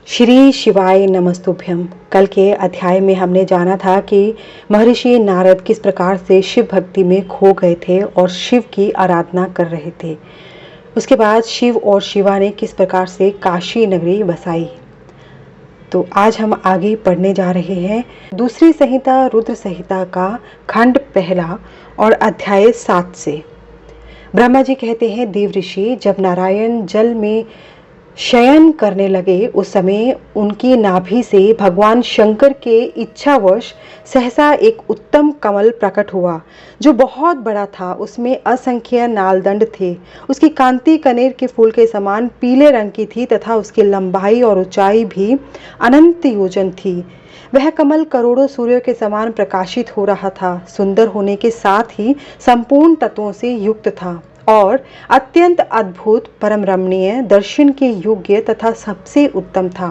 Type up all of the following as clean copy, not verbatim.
श्री शिवाय नमस्तुभ्यम। कल के अध्याय में हमने जाना था कि महर्षि नारद किस प्रकार से शिव भक्ति में खो गए थे और शिव की आराधना कर रहे थे। उसके बाद शिव और शिवा ने किस प्रकार से काशी नगरी बसाई। तो आज हम आगे पढ़ने जा रहे हैं दूसरी संहिता रुद्र संहिता का खंड पहला और अध्याय 7 से। ब्रह्मा जी कहते हैं, देव ऋषि जब नारायण जल में शयन करने लगे उस समय उनकी नाभि से भगवान शंकर के इच्छावश सहसा एक उत्तम कमल प्रकट हुआ जो बहुत बड़ा था। उसमें असंख्य नालदंड थे। उसकी कांति कनेर के फूल के समान पीले रंग की थी तथा उसकी लंबाई और ऊंचाई भी अनंत योजन थी। वह कमल करोड़ों सूर्यों के समान प्रकाशित हो रहा था। सुंदर होने के साथ ही संपूर्ण तत्वों से युक्त था और अत्यंत अद्भुत, परम रमणीय, दर्शन के योग्य तथा सबसे उत्तम था।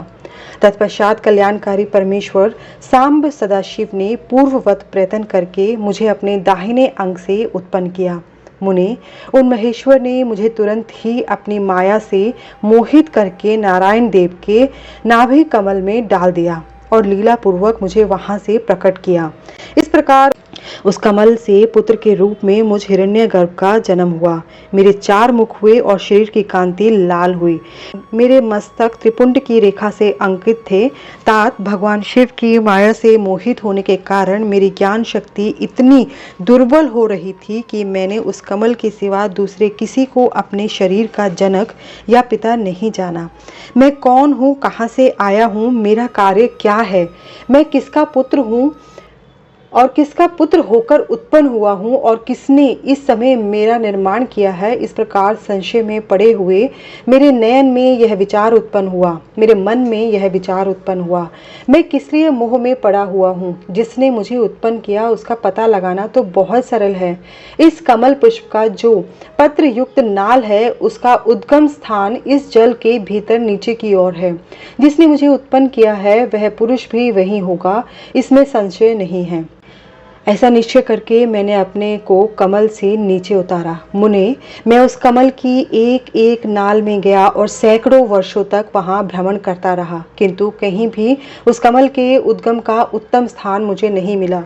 तत्पश्चात कल्याणकारी परमेश्वर सांब सदाशिव ने पूर्ववत प्रयत्न करके मुझे अपने दाहिने अंग से उत्पन्न किया। मुने, उन महेश्वर ने मुझे तुरंत ही अपनी माया से मोहित करके नारायण देव के नाभि कमल में डाल दिया और लीला पूर्वक मुझे वहां से प्रकट किया। इस प्रकार उस कमल से पुत्र के रूप में मुझ हिरण्यगर्भ का जन्म हुआ। मेरे 4 मुख हुए और शरीर की कांति लाल हुई। मेरे मस्तक त्रिपुंड की रेखा से अंकित थे। तात भगवान शिव की माया से मोहित होने के कारण मेरी ज्ञान शक्ति इतनी दुर्बल हो रही थी कि मैंने उस कमल के सिवा दूसरे किसी को अपने शरीर का जनक या पिता नहीं जाना। मैं कौन हूँ, कहाँ से आया हूँ, मेरा कार्य क्या है, मैं किसका पुत्र हूँ और किसका पुत्र होकर उत्पन्न हुआ हूँ और किसने इस समय मेरा निर्माण किया है। इस प्रकार संशय में पड़े हुए मेरे नयन में यह विचार उत्पन्न हुआ, मेरे मन में यह विचार उत्पन्न हुआ, मैं किस लिए मोह में पड़ा हुआ हूँ। जिसने मुझे उत्पन्न किया उसका पता लगाना तो बहुत सरल है। इस कमल पुष्प का जो पत्र युक्त नाल है उसका उद्गम स्थान इस जल के भीतर नीचे की ओर है। जिसने मुझे उत्पन्न किया है वह पुरुष भी वही होगा, इसमें संशय नहीं है। ऐसा निश्चय करके मैंने अपने को कमल से नीचे उतारा। मुने, मैं उस कमल की एक एक नाल में गया और सैकड़ों वर्षों तक वहां भ्रमण करता रहा, किंतु कहीं भी उस कमल के उद्गम का उत्तम स्थान मुझे नहीं मिला।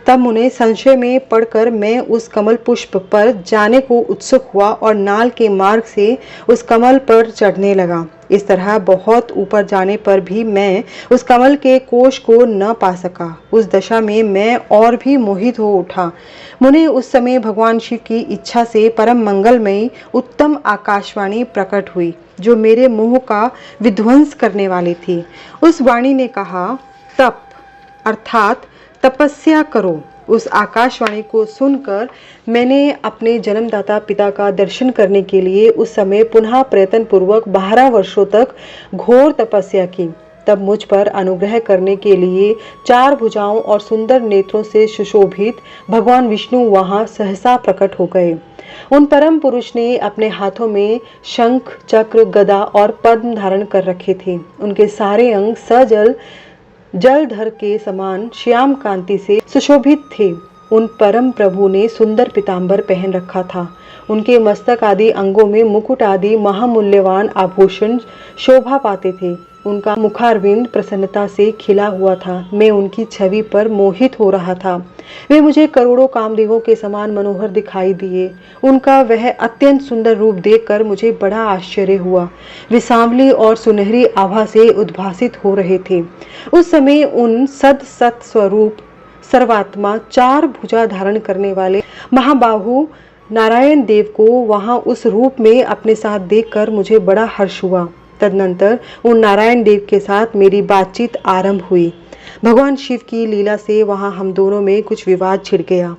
तब मुने संशय में पड़कर मैं उस कमल पुष्प पर जाने को उत्सुक हुआ और नाल के मार्ग से उस कमल पर चढ़ने लगा। इस तरह बहुत ऊपर जाने पर भी मैं उस कमल के कोश को न पा सका। उस दशा में मैं और भी मोहित हो उठा। मुने, उस समय भगवान शिव की इच्छा से परम मंगलमयी उत्तम आकाशवाणी प्रकट हुई जो मेरे मोह का विध्वंस करने वाली थी। उस वाणी ने कहा, तप अर्थात तपस्या करो। उस आकाशवाणी को सुनकर मैंने अपने जन्मदाता पिता का दर्शन करने के लिए उस समय पुनः प्रयत्न पूर्वक 12 वर्षों तक घोर तपस्या की। तब मुझ पर अनुग्रह करने के लिए 4 भुजाओं और सुंदर नेत्रों से सुशोभित भगवान विष्णु वहां सहसा प्रकट हो गए। उन परम पुरुष ने अपने हाथों में शंख, चक्र, गदा और पद्म धारण कर रखे थे। उनके सारे अंग सजल जलधर के समान श्याम कांति से सुशोभित थे। उन परम प्रभु ने सुंदर पीतांबर पहन रखा था। उनके मस्तक आदि अंगों में मुकुट आदि महामूल्यवान आभूषण शोभा पाते थे। उनका मुखारविंद प्रसन्नता से खिला हुआ था। मैं उनकी छवि पर मोहित हो रहा था। वे मुझे करोड़ों कामदेवों के समान मनोहर दिखाई दिए। उनका वह अत्यंत सुंदर रूप देखकर मुझे बड़ा आश्चर्य हुआ। वे सांवली और सुनहरी आभा से उद्भासित हो रहे थे। उस समय उन सत स्वरूप सर्वात्मा 4 भुजा धारण करने वाले महाबाहु नारायण देव को वहां उस रूप में अपने साथ देखकर मुझे बड़ा हर्ष हुआ। तदनंतर उन नारायण देव के साथ मेरी बातचीत आरंभ हुई। भगवान शिव की लीला से वहां हम दोनों में कुछ विवाद छिड़ गया।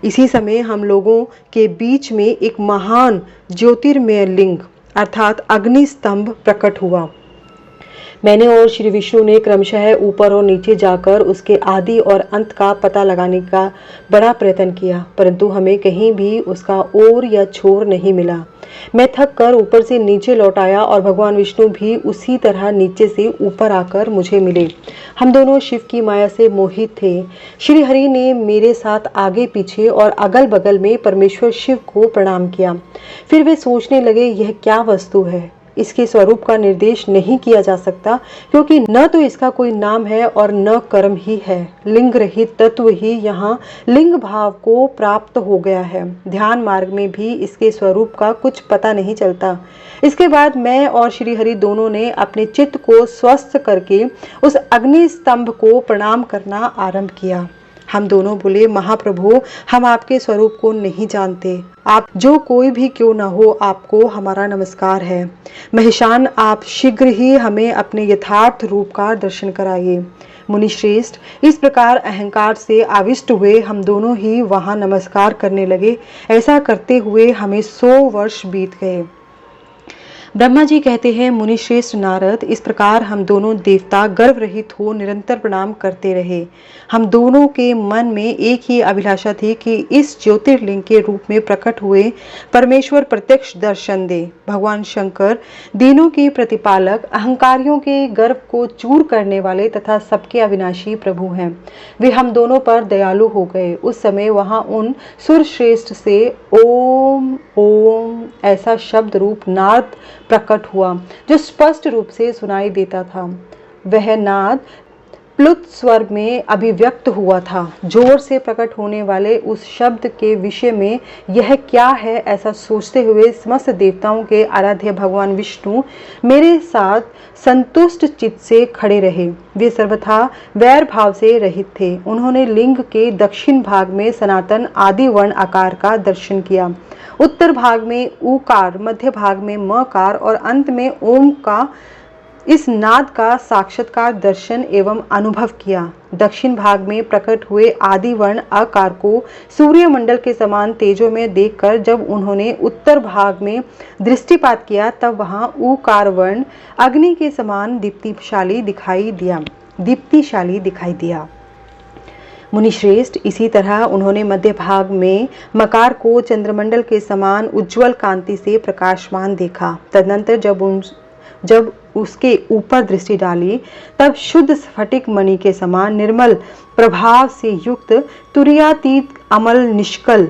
इसी समय हम लोगों के बीच में एक महान ज्योतिर्मय लिंग अर्थात अग्नि स्तंभ प्रकट हुआ। मैंने और श्री विष्णु ने क्रमशः ऊपर और नीचे जाकर उसके आदि और अंत का पता लगाने का बड़ा प्रयत्न किया, परंतु हमें कहीं भी उसका ओर या छोर नहीं मिला। मैं थक कर ऊपर से नीचे लौट आया और भगवान विष्णु भी उसी तरह नीचे से ऊपर आकर मुझे मिले। हम दोनों शिव की माया से मोहित थे। श्री हरि ने मेरे साथ आगे पीछे और अगल बगल में परमेश्वर शिव को प्रणाम किया। फिर वे सोचने लगे, यह क्या वस्तु है, इसके स्वरूप का निर्देश नहीं किया जा सकता, क्योंकि न तो इसका कोई नाम है और न कर्म ही है। लिंग रहित तत्व ही यहाँ लिंग भाव को प्राप्त हो गया है। ध्यान मार्ग में भी इसके स्वरूप का कुछ पता नहीं चलता। इसके बाद मैं और श्री हरि दोनों ने अपने चित्त को स्वस्थ करके उस अग्नि स्तंभ को प्रणाम करना आरंभ किया। हम दोनों बोले, महाप्रभु, हम आपके स्वरूप को नहीं जानते। आप जो कोई भी क्यों न हो, आपको हमारा नमस्कार है। महिषान, आप शीघ्र ही हमें अपने यथार्थ रूप का दर्शन कराइए। मुनि श्रेष्ठ, इस प्रकार अहंकार से आविष्ट हुए हम दोनों ही वहां नमस्कार करने लगे। ऐसा करते हुए हमें 100 वर्ष बीत गए। ब्रह्मा जी कहते हैं, मुनि श्रेष्ठ नारद, इस प्रकार हम दोनों देवता गर्व रहित हो निरंतर प्रणाम करते रहे। हम दोनों के मन में एक ही अभिलाषा थी कि इस ज्योतिर्लिंग के रूप में प्रकट हुए परमेश्वर प्रत्यक्ष दर्शन दे। भगवान शंकर दीनों के प्रतिपालक, अहंकारियों के गर्व को चूर करने वाले तथा सबके अविनाशी प्रभु हैं। वे हम दोनों पर दयालु हो गए। उस समय वहां उन सुर श्रेष्ठ से ओम ओम ऐसा शब्द रूप नाद प्रकट हुआ, जो स्पष्ट रूप से सुनाई देता था। वह नाद प्लुत स्वर में अभिव्यक्त हुआ था। जोर से प्रकट होने वाले उस शब्द के विषय में यह क्या है, ऐसा सोचते हुए समस्त देवताओं के आराध्य भगवान विष्णु मेरे साथ संतुष्ट चित्त से खड़े रहे। वे सर्वथा वैर भाव से रहित थे। उन्होंने लिंग के दक्षिण भाग में सनातन आदि वर्ण आकार का दर्शन किया, उत्तर भाग में ऊकार, मध्य भाग में मकार और अंत में ओम का इस नाद का साक्षात्कार दर्शन एवं अनुभव किया। दक्षिण भाग में प्रकट हुए आदि वर्ण आकार को सूर्यमंडल के समान तेजों में देखकर जब उन्होंने उत्तर भाग में दृष्टिपात किया, तब वहां ऊकार वर्ण अग्नि के समान दीप्तिशाली दिखाई दिया। मुनि श्रेष्ठ, इसी तरह उन्होंने मध्य भाग में मकार को चंद्रमंडल के समान उज्जवल कांति से प्रकाशमान देखा। तदनंतर जब उसके ऊपर दृष्टि डाली, तब शुद्ध स्फटिक मणि के समान निर्मल प्रभाव से युक्त तुर्यातीत अमल निष्कल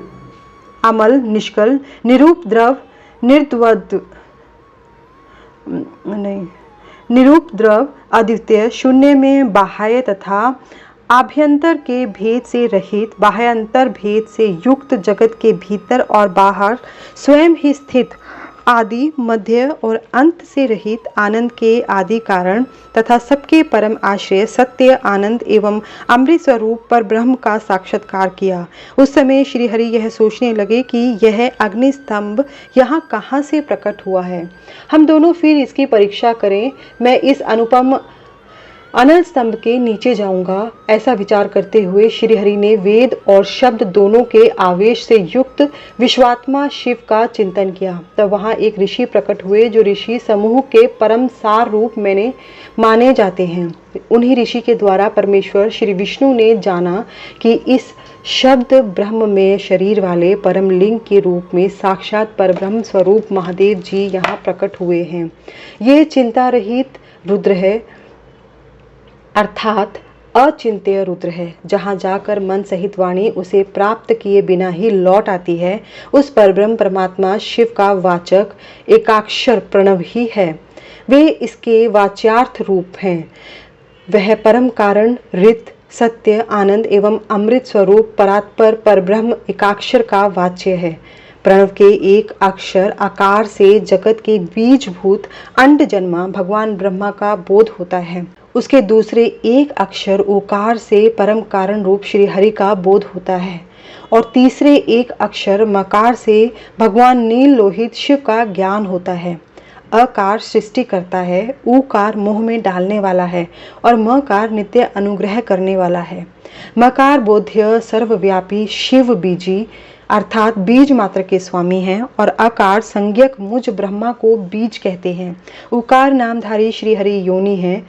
निरूप द्रव अद्वितीय शून्य में बाह्य तथा आभ्यंतर के भेद से रहित, बाह्यांतर भेद से युक्त, जगत के भीतर और बाहर स्वयं ही स्थित, आदि मध्य और अंत से रहित, आनंद के आदि कारण तथा सबके परम आश्रय, सत्य, आनंद एवं अमृत स्वरूप पर ब्रह्म का साक्षात्कार किया। उस समय श्री हरि यह सोचने लगे कि यह अग्नि स्तंभ यहाँ कहाँ से प्रकट हुआ है। हम दोनों फिर इसकी परीक्षा करें। मैं इस अनुपम अनल स्तंभ के नीचे जाऊंगा। ऐसा विचार करते हुए श्री हरि ने वेद और शब्द दोनों के आवेश से युक्त विश्वात्मा शिव का चिंतन किया। तब वहां एक ऋषि प्रकट हुए, जो ऋषि समूह के परम सार रूप मैंने माने जाते हैं। उन्हीं ऋषि के द्वारा परमेश्वर श्री विष्णु ने जाना कि इस शब्द ब्रह्म में शरीर वाले परम लिंग के रूप में साक्षात परब्रह्म स्वरूप महादेव जी यहाँ प्रकट हुए हैं। ये चिंता रहित रुद्र है, अर्थात अचिंत्य रुद्र है। जहाँ जाकर मन सहित वाणी उसे प्राप्त किए बिना ही लौट आती है, उस परब्रह्म परमात्मा शिव का वाचक एकाक्षर प्रणव ही है। वे इसके वाच्यार्थ रूप हैं। वह परम कारण, रित, सत्य, आनंद एवं अमृत स्वरूप परात्पर परब्रह्म एकाक्षर का वाच्य है। प्रणव के एक अक्षर आकार से जगत के बीजभूत अंड जन्मा भगवान ब्रह्मा का बोध होता है। उसके दूसरे एक अक्षर ओकार से परम कारण रूप श्री हरि का बोध होता है और तीसरे एक अक्षर मकार से भगवान नील लोहित शिव का ज्ञान होता है। अकार सृष्टि करता है, ऊकार मोह में डालने वाला है और मकार नित्य अनुग्रह करने वाला है। मकार बोध्य सर्वव्यापी शिव बीजी अर्थात बीज मात्र के स्वामी हैं और अकार संज्ञक मुझ ब्रह्मा को बीज कहते हैं। उकार नामधारी श्री हरि योनि हैं।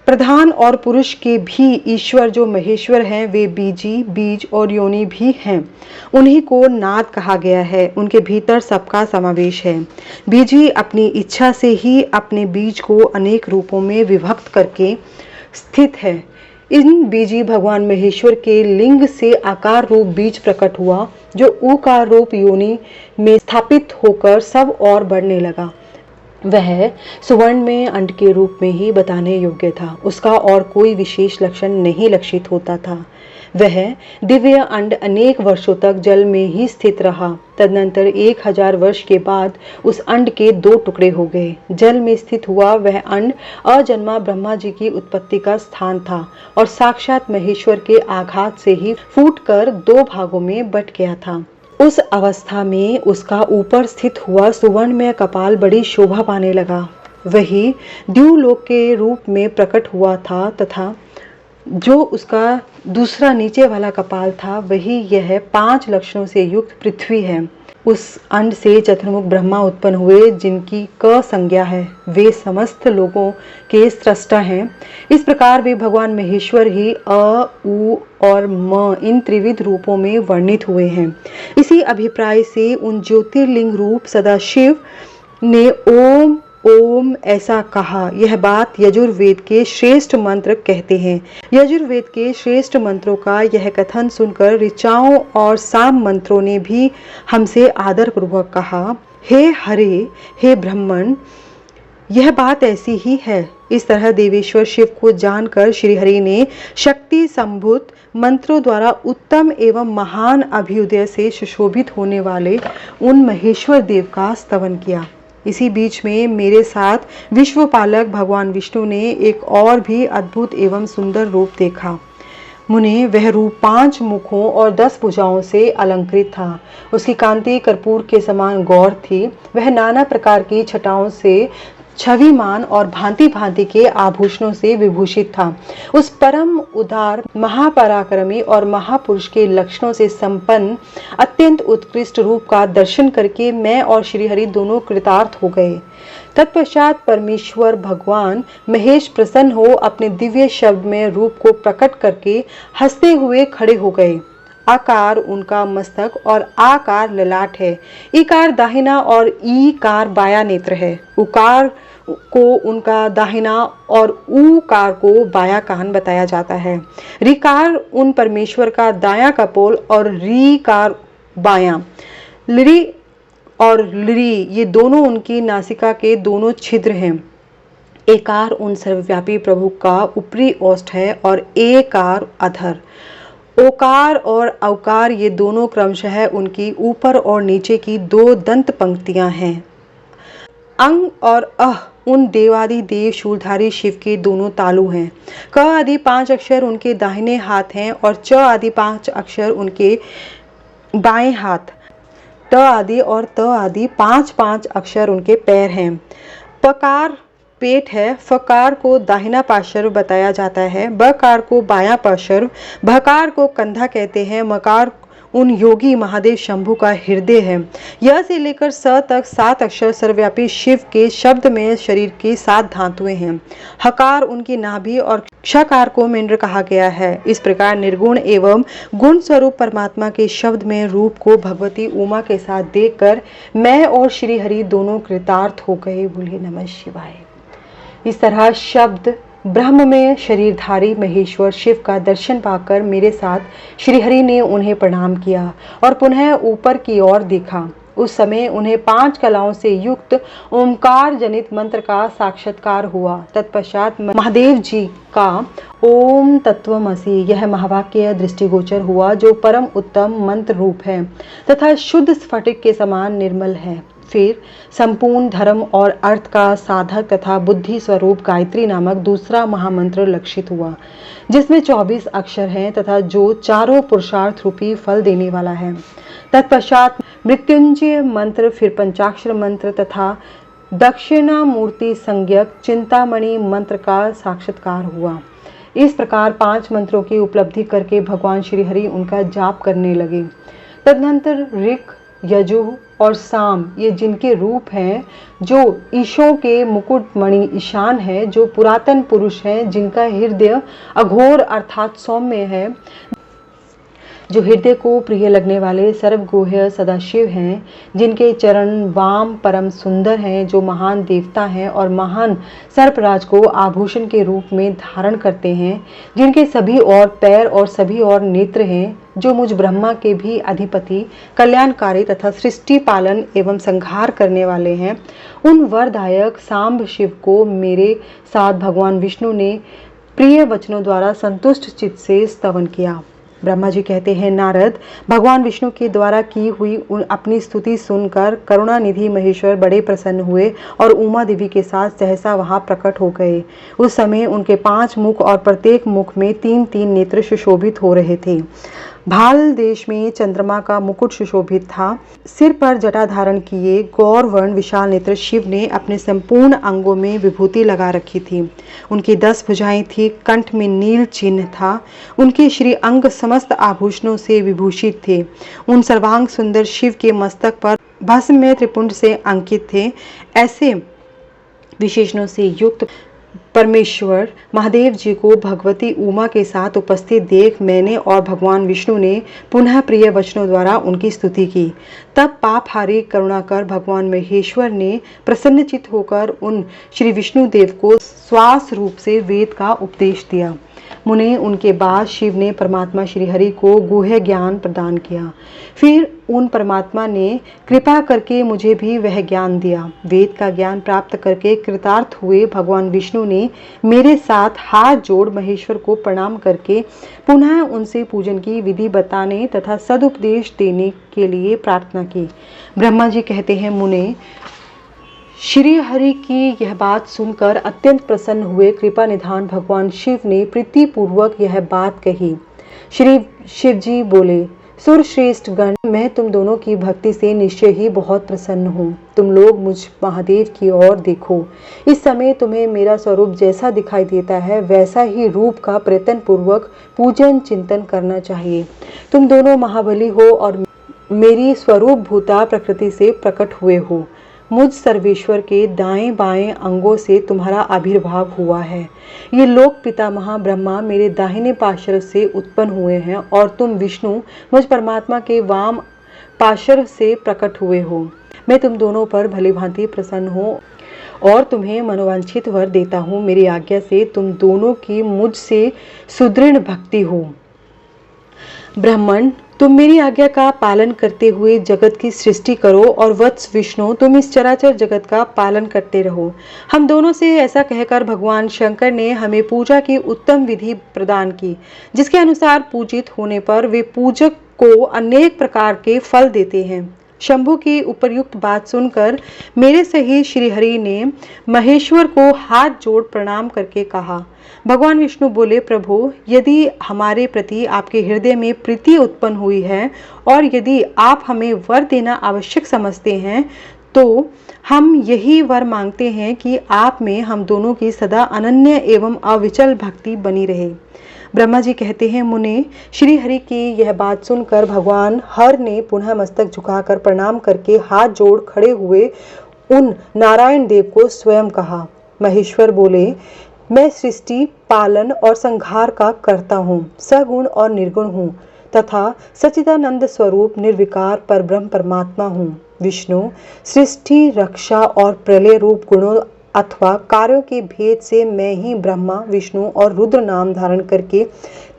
प्रधान और पुरुष के भी ईश्वर जो महेश्वर हैं, वे बीजी, बीज और योनि भी हैं। उन्हीं को नाद कहा गया है। उनके भीतर सबका समावेश है। बीजी अपनी इच्छा से ही अपने बीज को अनेक रूपों में विभक्त करके स्थित है। इन बीजी भगवान महेश्वर के लिंग से आकार रूप बीज प्रकट हुआ, जो ऊकार रूप योनि में स्थापित होकर सब और बढ़ने लगा। वह सुवर्ण में अंड के रूप में ही बताने योग्य था। उसका और कोई विशेष लक्षण नहीं लक्षित होता था। वह दिव्य अंड अनेक वर्षों तक जल में ही स्थित रहा। तदनंतर 1000 वर्ष के बाद उस अंड के 2 टुकड़े हो गए। जल में स्थित हुआ वह अंड अजन्मा ब्रह्मा जी की उत्पत्ति का स्थान था और साक्षात महेश्वर के आघात से ही फूटकर 2 भागों में बट गया था। उस अवस्था में उसका ऊपर स्थित हुआ सुवर्ण में कपाल बड़ी शोभा पाने लगा। वही द्युलोक के रूप में प्रकट हुआ था तथा जो उसका दूसरा नीचे वाला कपाल था वही यह 5 लक्षणों से युक्त पृथ्वी है। उस अंड से चतुर्मुख ब्रह्मा उत्पन्न हुए जिनकी क संज्ञा है। वे समस्त लोगों के सृष्टा हैं। इस प्रकार वे भगवान महेश्वर ही अ, उ और म इन त्रिविध रूपों में वर्णित हुए हैं। इसी अभिप्राय से उन ज्योतिर्लिंग रूप सदाशिव ने ओम ओम ऐसा कहा। यह बात यजुर्वेद के श्रेष्ठ मंत्र कहते हैं। यजुर्वेद के श्रेष्ठ मंत्रों का यह कथन सुनकर ऋचाओं और साम मंत्रों ने भी हमसे आदर पूर्वक कहा, हे हरे, हे ब्रह्मन, यह बात ऐसी ही है। इस तरह देवेश्वर शिव को जानकर श्रीहरि ने शक्ति संभूत मंत्रों द्वारा उत्तम एवं महान अभ्युदय से सुशोभित होने वाले उन महेश्वर देव का स्तवन किया। इसी बीच में मेरे साथ विश्वपालक भगवान विष्णु ने एक और भी अद्भुत एवं सुंदर रूप देखा। मुने वह रूप 5 मुखों और 10 भुजाओं से अलंकृत था। उसकी कांति कर्पूर के समान गौर थी। वह नाना प्रकार की छटाओं से छविमान और भांति भांति के आभूषणों से विभूषित था। उस परम उदार महापराक्रमी और महापुरुष के लक्षणों से संपन्न अत्यंत उत्कृष्ट रूप का दर्शन करके मैं और श्रीहरि दोनों कृतार्थ हो गए। तत्पश्चात परमेश्वर भगवान महेश प्रसन्न हो अपने दिव्य शब्द में रूप को प्रकट करके हंसते हुए खड़े हो गए। आकार उनका मस्तक और आकार ललाट है। इकार दाहिना और ईकार बाया नेत्र है। उकार को उनका दाहिना और ऊकार को बाया कान बताया जाता है। ऋकार उन परमेश्वर का दाया कपोल और रीकार बाया। लिरी और लिरी ये दोनों उनकी नासिका के दोनों छिद्र हैं। एकार उन सर्वव्यापी प्रभु का ऊपरी ओष्ठ है और एकार अधर। ओकार और औकार ये दोनों क्रमशः उनकी ऊपर और नीचे की 2 दंत पंक्तियां हैं। अंग और अह उन देवादि देव शूलधारी शिव के दोनों तालु हैं। क आदि 5 अक्षर उनके दाहिने हाथ हैं और च आदि 5 अक्षर उनके बाएं हाथ। ट आदि और त आदि 5-5 अक्षर उनके पैर हैं। पकार पेट है। फकार को दाहिना पार्श्व बताया जाता है। बकार को बायां पार्श्व। भकार को कंधा कहते हैं। मकार उन योगी महादेव शंभु का हृदय है। यह से लेकर स तक 7 अक्षर सर्वव्यापी शिव के शब्द में शरीर के 7 धातुएं हैं। हकार उनकी नाभि और क्षकार को मेंढ्र कहा गया है। इस प्रकार निर्गुण एवं गुण स्वरूप परमात्मा के शब्द में रूप को भगवती उमा के साथ देखकर मैं और श्री हरि दोनों कृतार्थ हो गए। बोलिए नमः शिवाय। इस तरह शब्द ब्रह्म में शरीरधारी महेश्वर शिव का दर्शन पाकर मेरे साथ श्रीहरि ने उन्हें प्रणाम किया और पुनः ऊपर की ओर देखा। उस समय उन्हें 5 कलाओं से युक्त ओमकार जनित मंत्र का साक्षात्कार हुआ। तत्पश्चात महादेव जी का ओम तत्वमसि यह महावाक्य दृष्टिगोचर हुआ, जो परम उत्तम मंत्र रूप है तथा शुद्ध स्फटिक के समान निर्मल है। फिर संपूर्ण धर्म और अर्थ का साधक तथा बुद्धि स्वरूप गायत्री नामक दूसरा महामंत्र लक्षित हुआ, जिसमें 24 अक्षर हैं तथा जो चारों पुरुषार्थ रूपी फल देने वाला है। तत्पश्चात मृत्युंजय मंत्र, फिर पंचाक्षर मंत्र तथा दक्षिणामूर्ति संज्ञक चिंतामणि मंत्र का साक्षात्कार हुआ। इस प्रकार 5 मंत्रों की उपलब्धि करके भगवान श्रीहरि उनका जाप करने लगे। तदनंतर ऋक, यजुः और साम ये जिनके रूप हैं, जो ईशों के मुकुटमणि ईशान है, जो पुरातन पुरुष हैं, जिनका हृदय अघोर अर्थात सौम्य है, जो हृदय को प्रिय लगने वाले सर्वगोह्य सदाशिव हैं, जिनके चरण वाम परम सुंदर हैं, जो महान देवता हैं और महान सर्पराज को आभूषण के रूप में धारण करते हैं, जिनके सभी और पैर और सभी और नेत्र हैं, जो मुझ ब्रह्मा के भी अधिपति, कल्याणकारी तथा सृष्टि पालन एवं संहार करने वाले हैं, उन वरदायक सांब शिव को मेरे साथ भगवान विष्णु ने प्रिय वचनों द्वारा संतुष्ट चित्त से स्तवन किया। ब्रह्मा जी कहते हैं, नारद, भगवान विष्णु के द्वारा की हुई अपनी स्तुति सुनकर करुणानिधि महेश्वर बड़े प्रसन्न हुए और उमा देवी के साथ सहसा वहां प्रकट हो गए। उस समय उनके 5 मुख और प्रत्येक मुख में 3-3 नेत्र सुशोभित हो रहे थे। भाल देश में चंद्रमा का मुकुट सुशोभित था। सिर पर जटा धारण किए गौर वर्ण विशाल नेत्र शिव ने अपने संपूर्ण अंगों में विभूति लगा रखी थी। उनकी 10 भुजाएं थी, कंठ में नील चिन्ह था। उनके श्री अंग समस्त आभूषणों से विभूषित थे। उन सर्वांग सुंदर शिव के मस्तक पर भस्म में त्रिपुंड से अंकित थे। ऐसे विशेषणों से युक्त परमेश्वर महादेव जी को भगवती उमा के साथ उपस्थित देख मैंने और भगवान विष्णु ने पुनः प्रिय वचनों द्वारा उनकी स्तुति की। तब पापहारी करुणाकर भगवान महेश्वर ने प्रसन्नचित्त होकर उन श्री विष्णु देव को श्वास रूप से वेद का उपदेश दिया। मुने उनके बाद शिव ने परमात्मा श्री हरि को गुह्य ज्ञान प्रदान किया। फिर उन परमात्मा ने कृपा करके मुझे भी वह ज्ञान दिया। वेद का ज्ञान प्राप्त करके कृतार्थ हुए भगवान विष्णु ने मेरे साथ हाथ जोड़ महेश्वर को प्रणाम करके पुनः उनसे पूजन की विधि बताने तथा सदुपदेश देने के लिए प्रार्थना की। ब्रह्मा जी कहते हैं, मुने, श्री हरि की यह बात सुनकर अत्यंत प्रसन्न हुए कृपा निधान भगवान शिव ने प्रीतिपूर्वक यह बात कही। श्री शिव जी बोले, सुरश्रेष्ठ गण, मैं तुम दोनों की भक्ति से निश्चय ही बहुत प्रसन्न हूँ। तुम लोग मुझ महादेव की ओर देखो। इस समय तुम्हें मेरा स्वरूप जैसा दिखाई देता है वैसा ही रूप का प्रयत्न पूर्वक पूजन चिंतन करना चाहिए। तुम दोनों महाबली हो और मेरी स्वरूप भूता प्रकृति से प्रकट हुए हो। मुझ सर्वेश्वर के दाएं बाएं अंगों से तुम्हारा आविर्भाव हुआ है। ये लोक पितामह ब्रह्मा मेरे दाहिने पार्श्व से उत्पन्न हुए हैं और तुम विष्णु मुझ परमात्मा के वाम पार्श्व से प्रकट हुए हो। मैं तुम दोनों पर भली भांति प्रसन्न हूँ और तुम्हें मनोवांछित वर देता हूँ। मेरी आज्ञा से तुम दोनों की मुझसे सुदृढ़ भक्ति हो। ब्राह्मण, तुम मेरी आज्ञा का पालन करते हुए जगत की सृष्टि करो और वत्स विष्णु, तुम इस चराचर जगत का पालन करते रहो। हम दोनों से ऐसा कहकर भगवान शंकर ने हमें पूजा की उत्तम विधि प्रदान की, जिसके अनुसार पूजित होने पर वे पूजक को अनेक प्रकार के फल देते हैं। शंभु की उपर्युक्त बात सुनकर मेरे सहित श्री हरि ने महेश्वर को हाथ जोड़ प्रणाम करके कहा। भगवान विष्णु बोले, प्रभु, यदि हमारे प्रति आपके हृदय में प्रीति उत्पन्न हुई है और यदि आप हमें वर देना आवश्यक समझते हैं तो हम यही वर मांगते हैं कि आप में हम दोनों की सदा अनन्य एवं अविचल भक्ति बनी रहे। ब्रह्मा जी कहते हैं, मुने, श्री हरि की यह बात सुनकर भगवान हर ने पुनः मस्तक झुकाकर प्रणाम करके हाथ जोड़ खड़े हुए उन नारायण देव को स्वयं कहा। महेश्वर बोले, मैं सृष्टि पालन और संहार का कर्ता हूँ, सगुण और निर्गुण हूँ तथा सच्चिदानंद स्वरूप निर्विकार पर ब्रह्म परमात्मा हूँ। विष्णु सृष्टि, रक्षा और प्रलय रूप गुणों अथवा कार्यों के भेद से मैं ही ब्रह्मा, विष्णु और रुद्र नाम धारण करके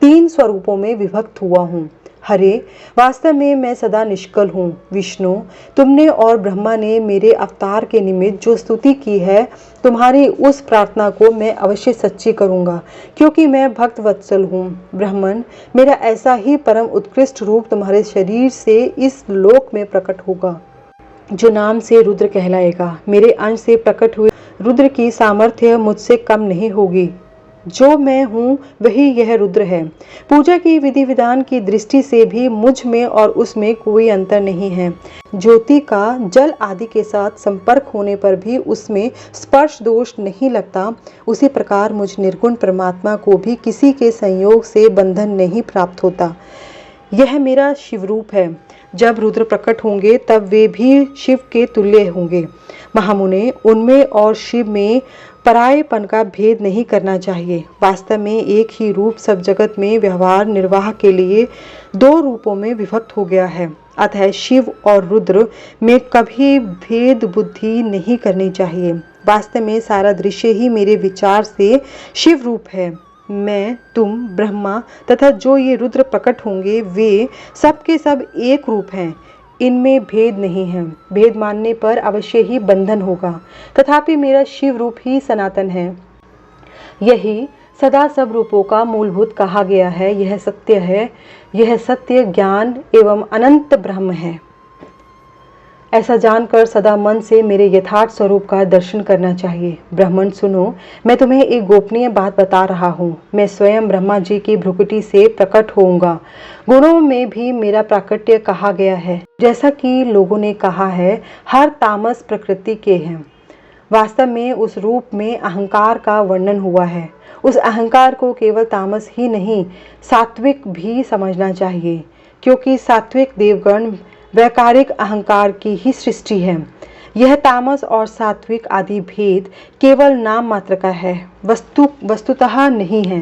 3 स्वरूपों में विभक्त हुआ हूँ। हरे, वास्तव में मैं सदा निष्कल हूँ। विष्णु, तुमने और ब्रह्मा ने मेरे अवतार के निमित्त जो स्तुति की है, तुम्हारी उस प्रार्थना को मैं अवश्य सच्ची करूँगा, क्योंकि मैं भक्त वत्सल हूँ। ब्राह्मण, मेरा ऐसा ही परम उत्कृष्ट रूप तुम्हारे शरीर से इस लोक में प्रकट होगा, जो नाम से रुद्र कहलाएगा। मेरे अंश से प्रकट हुए रुद्र की सामर्थ्य मुझसे कम नहीं होगी। जो मैं हूँ वही यह रुद्र है। पूजा की विधि विधान की दृष्टि से भी मुझ में और उसमें कोई अंतर नहीं है। ज्योति का जल आदि के साथ संपर्क होने पर भी उसमें स्पर्श दोष नहीं लगता, उसी प्रकार मुझ निर्गुण परमात्मा को भी किसी के संयोग से बंधन नहीं प्राप्त होता। यह मेरा शिवरूप है। जब रुद्र प्रकट होंगे तब वे भी शिव के तुल्य होंगे। महामुने, उनमें और शिव में परायेपन का भेद नहीं करना चाहिए। वास्तव में एक ही रूप सब जगत में व्यवहार निर्वाह के लिए दो रूपों में विभक्त हो गया है। अतः शिव और रुद्र में कभी भेद बुद्धि नहीं करनी चाहिए। वास्तव में सारा दृश्य ही मेरे विचार से शिव रूप है। मैं, तुम, ब्रह्मा तथा जो ये रुद्र प्रकट होंगे वे सब के सब एक रूप हैं। इनमें भेद नहीं है। भेद मानने पर अवश्य ही बंधन होगा। तथापि मेरा शिव रूप ही सनातन है। यही सदा सब रूपों का मूलभूत कहा गया है। यह सत्य है। यह सत्य ज्ञान एवं अनंत ब्रह्म है। ऐसा जानकर सदा मन से मेरे यथार्थ स्वरूप का दर्शन करना चाहिए। ब्राह्मण सुनो, मैं तुम्हें एक गोपनीय बात बता रहा हूँ। मैं स्वयं ब्रह्मा जी की भ्रुकुटी से प्रकट होऊंगा। गुणों में भी मेरा प्राकट्य कहा गया है। जैसा कि लोगों ने कहा है, हर तामस प्रकृति के हैं। वास्तव में उस रूप में अहंकार का वर्णन हुआ है। उस अहंकार को केवल तामस ही नहीं, सात्विक भी समझना चाहिए, क्योंकि सात्विक देवगण वैकारिक अहंकार की ही सृष्टि है। यह तामस और सात्विक आदि भेद केवल नाम मात्र का है, वस्तुतः नहीं है।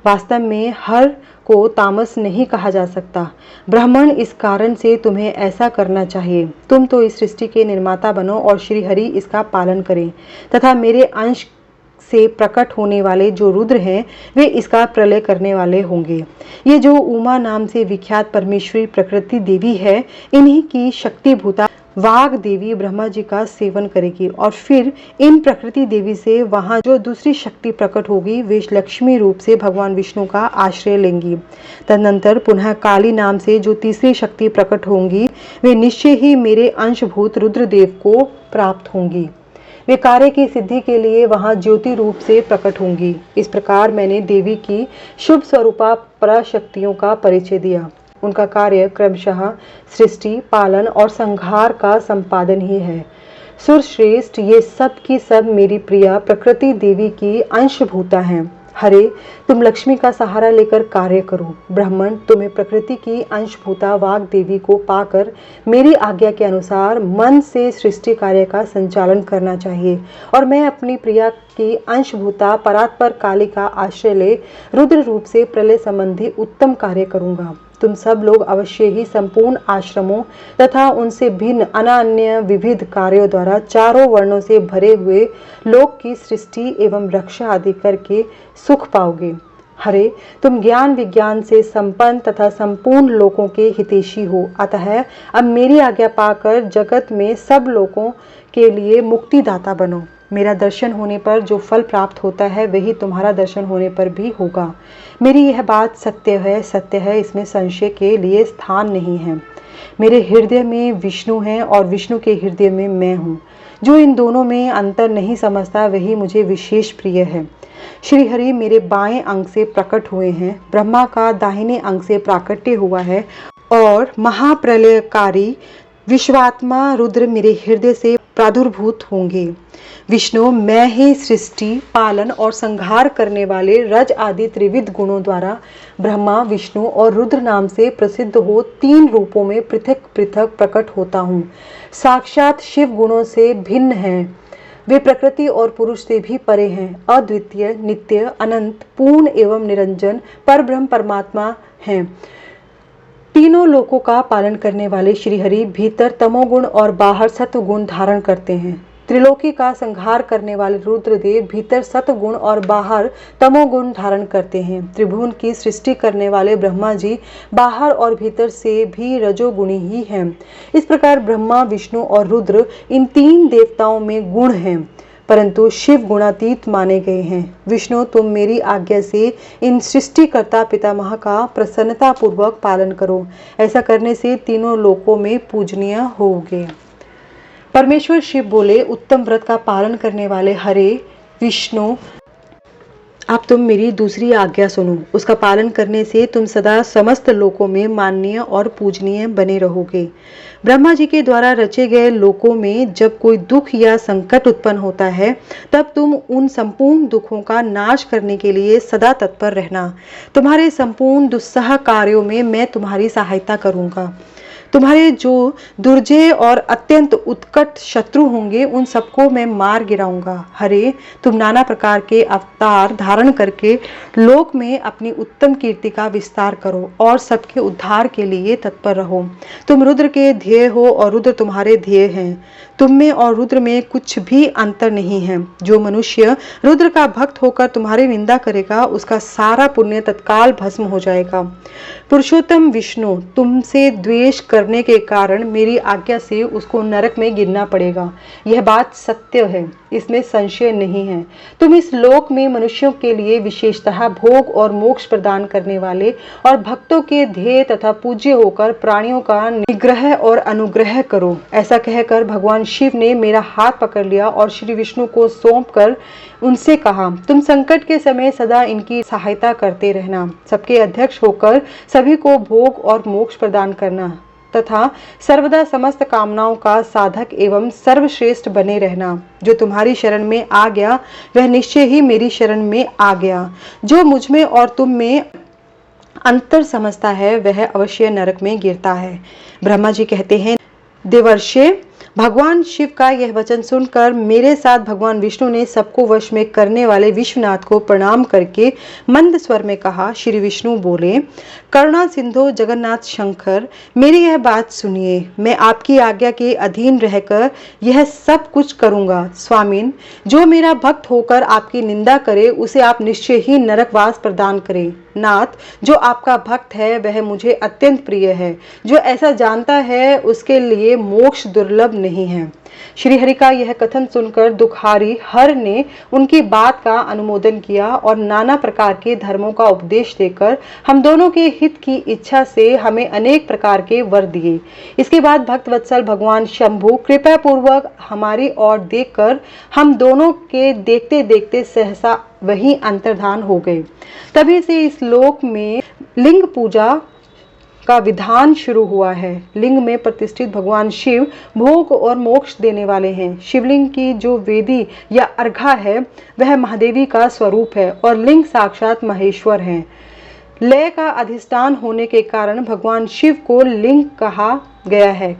वास्तव में हर को तामस नहीं कहा जा सकता। ब्राह्मण, इस कारण से तुम्हें ऐसा करना चाहिए। तुम तो इस सृष्टि के निर्माता बनो और श्री हरि इसका पालन करें तथा मेरे अंश से प्रकट होने वाले जो रुद्र हैं वे इसका प्रलय करने वाले होंगे। ये जो उमा नाम से विख्यात परमेश्वरी प्रकृति देवी है, इन्हीं की शक्ति भूता वाग देवी ब्रह्मा जी का सेवन करेगी और फिर इन प्रकृति देवी से वहां जो दूसरी शक्ति प्रकट होगी वे लक्ष्मी रूप से भगवान विष्णु का आश्रय लेंगी। तदनंतर पुनः काली नाम से जो तीसरी शक्ति प्रकट होंगी वे निश्चय ही मेरे अंशभूत रुद्रदेव को प्राप्त होंगी। वे कार्य की सिद्धि के लिए वहां ज्योति रूप से प्रकट होंगी। इस प्रकार मैंने देवी की शुभ स्वरूपा पराशक्तियों का परिचय दिया। उनका कार्य क्रमशः सृष्टि, पालन और संहार का संपादन ही है। सुरश्रेष्ठ, ये सब की सब मेरी प्रिया प्रकृति देवी की अंशभूता हैं। हरे, तुम लक्ष्मी का सहारा लेकर कार्य करो। ब्राह्मण, तुम्हें प्रकृति की अंशभूता वाग देवी को पाकर मेरी आज्ञा के अनुसार मन से सृष्टि कार्य का संचालन करना चाहिए और मैं अपनी प्रिया की अंशभूता परात्पर काली का आश्रय ले रुद्र रूप से प्रलय संबंधी उत्तम कार्य करूंगा। तुम सब लोग अवश्य ही संपूर्ण आश्रमों तथा उनसे भिन्न अनन्य विविध कार्यों द्वारा चारों वर्णों से भरे हुए लोक की सृष्टि एवं रक्षा आदि करके सुख पाओगे। हरे, तुम ज्ञान विज्ञान से संपन्न तथा संपूर्ण लोकों के हितैषी हो। अतः अब मेरी आज्ञा पाकर जगत में सब लोगों के लिए मुक्तिदाता बनो। मेरा दर्शन होने पर जो फल प्राप्त होता है वही तुम्हारा दर्शन होने पर भी होगा। मेरी यह बात सत्य है, इसमें संशय के लिए स्थान नहीं है। मेरे हृदय में विष्णु है और विष्णु के हृदय में मैं हूँ। जो इन दोनों में अंतर नहीं समझता वही मुझे विशेष प्रिय है। श्री हरि मेरे बाएं अंग से प्रकट हुए हैं, ब्रह्मा का दाहिने अंग से प्राकट्य हुआ है और महाप्रलयकारी विश्वात्मा रुद्र मेरे हृदय से प्रादुर्भूत होंगे। विष्णु, मैं ही सृष्टि, पालन और संहार करने वाले रज आदि त्रिविध गुणों द्वारा ब्रह्मा, विष्णु और रुद्र नाम से प्रसिद्ध हो तीन रूपों में पृथक पृथक प्रकट होता हूँ। साक्षात शिव गुणों से भिन्न हैं। वे प्रकृति और पुरुष से भी परे हैं। अद्वितीय, नित्य, अनंत, पूर्ण एवं निरंजन परब्रह्म परमात्मा हैं। तीनों लोकों का पालन करने वाले श्री हरि भीतर तमोगुण और बाहर सत्वगुण धारण करते हैं। त्रिलोकी का संहार करने वाले रुद्रदेव भीतर सत्वगुण और बाहर तमोगुण धारण करते हैं। त्रिभुवन की सृष्टि करने वाले ब्रह्मा जी बाहर और भीतर से भी रजोगुणी ही हैं। इस प्रकार ब्रह्मा, विष्णु और रुद्र इन तीन देवताओं में गुण हैं, परंतु शिव गुणातीत माने गए हैं। विष्णु, तुम मेरी आज्ञा से इन सृष्टिकर्ता पितामह का प्रसन्नता पूर्वक पालन करो। ऐसा करने से तीनों लोकों में पूजनीय होगे। परमेश्वर शिव बोले, उत्तम व्रत का पालन करने वाले हरे विष्णु, अब तुम मेरी दूसरी आज्ञा सुनो। उसका पालन करने से तुम सदा समस्त लोकों में माननीय और पूजनीय बने रहोगे। ब्रह्मा जी के द्वारा रचे गए लोकों में जब कोई दुख या संकट उत्पन्न होता है तब तुम उन संपूर्ण दुखों का नाश करने के लिए सदा तत्पर रहना। तुम्हारे संपूर्ण दुस्सह कार्यों में मैं तुम्हारी सहायता करूंगा। तुम्हारे जो दुर्जय और अत्यंत उत्कट शत्रु होंगे उन सबको मैं मार गिराऊंगा। हरे, तुम नाना प्रकार के अवतार धारण करके लोक में अपनी उत्तम कीर्ति का विस्तार करो और सबके उद्धार के लिए तत्पर रहो। तुम रुद्र के ध्येय हो और रुद्र तुम्हारे ध्येय हैं। तुम में और रुद्र में कुछ भी अंतर नहीं है। जो मनुष्य रुद्र का भक्त होकर तुम्हारी निंदा करेगा उसका सारा पुण्य तत्काल भस्म हो जाएगा। पुरुषोत्तम विष्णु तुमसे द्वेष करने के कारण मेरी आज्ञा से उसको नरक में गिरना पड़ेगा। यह बात सत्य है, इसमें संशय नहीं है। तुम इस लोक में मनुष्यों के लिए विशेषतः भोग और मोक्ष प्रदान करने वाले और भक्तों के ध्येय तथा पूज्य होकर प्राणियों का निग्रह और अनुग्रह करो। ऐसा कहकर भगवान शिव ने मेरा हाथ पकड़ लिया और श्री विष्णु को सौंपकर उनसे कहा, तुम संकट के समय सदा इनकी सहायता करते रहना, सबके अध्यक्ष होकर सभी को भोग और मोक्ष प्रदान करना तथा सर्वदा समस्त कामनाओं का साधक एवं सर्वश्रेष्ठ बने रहना। जो तुम्हारी शरण में आ गया वह निश्चय ही मेरी शरण में आ गया। जो मुझ में और तुम में अंतर समझता है वह अवश्य नरक में गिरता है। ब्रह्मा जी कहते हैं, देवर्षि, भगवान शिव का यह वचन सुनकर मेरे साथ भगवान विष्णु ने सबको वश में करने वाले विश्वनाथ को प्रणाम करके मंद स्वर में कहा। श्री विष्णु बोले, करुणा सिंधु जगन्नाथ शंकर, मेरी यह बात सुनिए। मैं आपकी आज्ञा के अधीन रहकर यह सब कुछ करूंगा। स्वामीन, जो मेरा भक्त होकर आपकी निंदा करे उसे आप निश्चय ही नरकवास प्रदान करें। नाथ, जो आपका भक्त है वह मुझे अत्यंत प्रिय है। जो ऐसा जानता है उसके लिए मोक्ष दुर्लभ नहीं है। श्री हरि का यह कथन सुनकर दुखारी हर ने उनकी बात का अनुमोदन किया और नाना प्रकार के धर्मों का उपदेश देकर हम दोनों के हित की इच्छा से हमें अनेक प्रकार के वर दिए। इसके बाद भक्त वत्सल भगवान शंभु कृपा पूर्वक हमारी ओर देखकर हम दोनों के देखते देखते सहसा वहीं अंतर्धान हो गए। तभी से इस लोक में लिंग पूजा का विधान शुरू हुआ है। लिंग में प्रतिष्ठित भगवान शिव भोग और मोक्ष देने वाले हैं। शिवलिंग की जो वेदी या अर्घा है वह महादेवी का स्वरूप है और लिंग साक्षात महेश्वर हैं। लय का अधिष्ठान होने के कारण भगवान शिव को लिंग कहा गया है,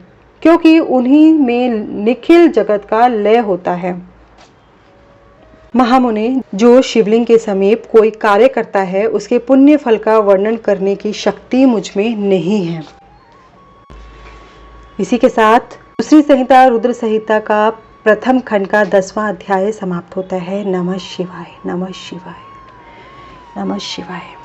क्योंकि उन्हीं में निखिल जगत का लय होता है। महामुनि, जो शिवलिंग के समीप कोई कार्य करता है उसके पुण्य फल का वर्णन करने की शक्ति मुझ में नहीं है। इसी के साथ दूसरी संहिता रुद्र संहिता का प्रथम खंड का 10वां अध्याय समाप्त होता है। नमः शिवाय, नमः शिवाय, नमः शिवाय।